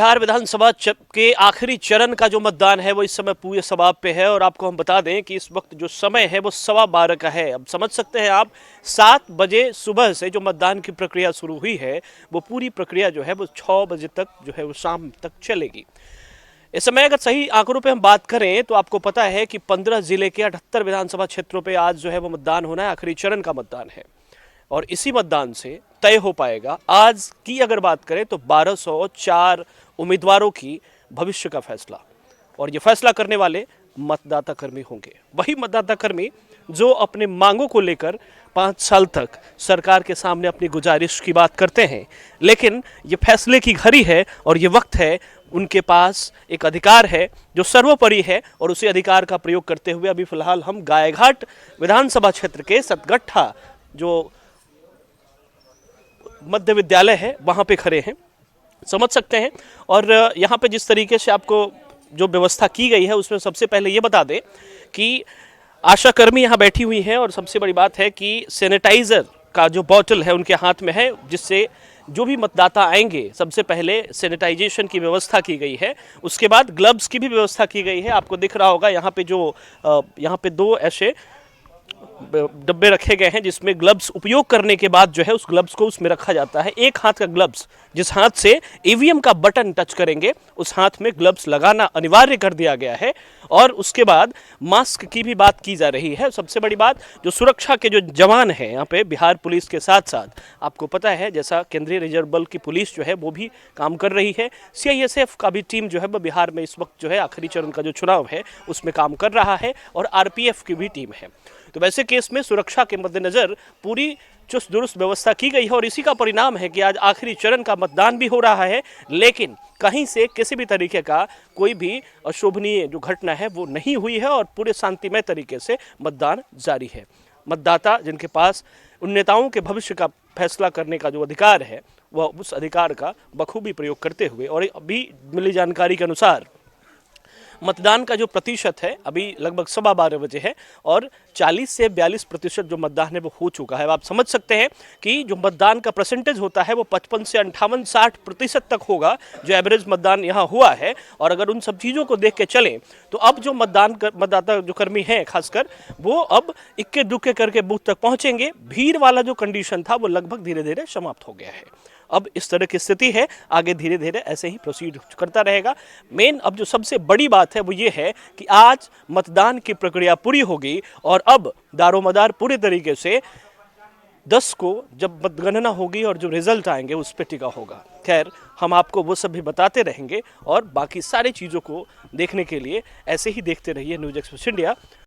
बिहार विधानसभा के आखिरी चरण का जो मतदान है वो इस समय पूरे समाप्त पे है और आपको हम बता दें कि इस वक्त जो समय है वो 12:15 का है। अब समझ सकते हैं आप 7 बजे सुबह से जो मतदान की प्रक्रिया शुरू हुई है वो पूरी प्रक्रिया जो है वो 6 बजे तक जो है वो शाम तक चलेगी। इस समय अगर सही आंकड़ों पे हम बात करें तो आपको पता है कि 15 जिले के 78 विधानसभा क्षेत्रों पे आज जो है वो मतदान होना है, आखिरी चरण का मतदान है और इसी मतदान से तय हो पाएगा आज की अगर बात करें तो 1204 उम्मीदवारों की भविष्य का फैसला। और ये फैसला करने वाले मतदाता कर्मी होंगे, वही मतदाता कर्मी जो अपने मांगों को लेकर 5 साल तक सरकार के सामने अपनी गुजारिश की बात करते हैं, लेकिन ये फैसले की घड़ी है और ये वक्त है, उनके पास एक अधिकार है जो सर्वोपरि है और उसी अधिकार का प्रयोग करते हुए अभी फिलहाल हम गायघाट विधानसभा क्षेत्र के सतगट्ठा जो मध्य विद्यालय है वहाँ पे खड़े हैं, समझ सकते हैं। और यहाँ पे जिस तरीके से आपको जो व्यवस्था की गई है उसमें सबसे पहले ये बता दें कि आशा कर्मी यहाँ बैठी हुई हैं और सबसे बड़ी बात है कि सैनिटाइज़र का जो बॉटल है उनके हाथ में है, जिससे जो भी मतदाता आएंगे सबसे पहले सैनिटाइजेशन की व्यवस्था की गई है। उसके बाद ग्लव्स की भी व्यवस्था की गई है। आपको दिख रहा होगा यहाँ पे जो यहाँ पे 2 ऐसे डब्बे रखे गए हैं जिसमें ग्लव्स उपयोग करने के बाद जो है उस ग्लव्स को उसमें रखा जाता है। एक हाथ का ग्लव्स, जिस हाथ से ईवीएम का बटन टच करेंगे उस हाथ में ग्लव्स लगाना अनिवार्य कर दिया गया है। और उसके बाद मास्क की भी बात की जा रही है। सबसे बड़ी बात, जो सुरक्षा के जो जवान हैं यहाँ पे बिहार पुलिस के साथ साथ आपको पता है जैसा केंद्रीय रिजर्व बल की पुलिस जो है वो भी काम कर रही है, सीआईएसएफ का भी टीम जो है वो बिहार में इस वक्त जो है आखिरी चरण का जो चुनाव है उसमें काम कर रहा है और आरपीएफ की भी टीम है। तो वैसे केस में सुरक्षा के मद्देनजर पूरी चुस्त दुरुस्त व्यवस्था की गई है और इसी का परिणाम है कि आज आखिरी चरण का मतदान भी हो रहा है, लेकिन कहीं से किसी भी तरीके का कोई भी अशोभनीय जो घटना है वो नहीं हुई है और पूरे शांतिमय तरीके से मतदान जारी है। मतदाता जिनके पास उन नेताओं के भविष्य का फैसला करने का जो अधिकार है वह उस अधिकार का बखूबी प्रयोग करते हुए, और अभी मिली जानकारी के अनुसार मतदान का जो प्रतिशत है अभी लगभग 12:15 बजे है और 40 से 42% जो मतदान है वो हो चुका है। आप समझ सकते हैं कि जो मतदान का परसेंटेज होता है वो 55 से 58-60% तक होगा जो एवरेज मतदान यहाँ हुआ है। और अगर उन सब चीज़ों को देख के चलें तो अब जो मतदाता जो कर्मी हैं खासकर वो अब इक्के दुक्के करके बूथ तक पहुँचेंगे। भीड़ वाला जो कंडीशन था वो लगभग धीरे धीरे समाप्त हो गया है। अब इस तरह की स्थिति है, आगे धीरे धीरे ऐसे ही प्रोसीड करता रहेगा। मेन अब जो सबसे बड़ी बात है वो ये है कि आज मतदान की प्रक्रिया पूरी होगी और अब दारोमदार पूरे तरीके से 10 को जब मतगणना होगी और जो रिजल्ट आएंगे उस पर टिका होगा। खैर, हम आपको वो सब भी बताते रहेंगे और बाकी सारी चीज़ों को देखने के लिए ऐसे ही देखते रहिए न्यूज़ एक्सप्रेस इंडिया।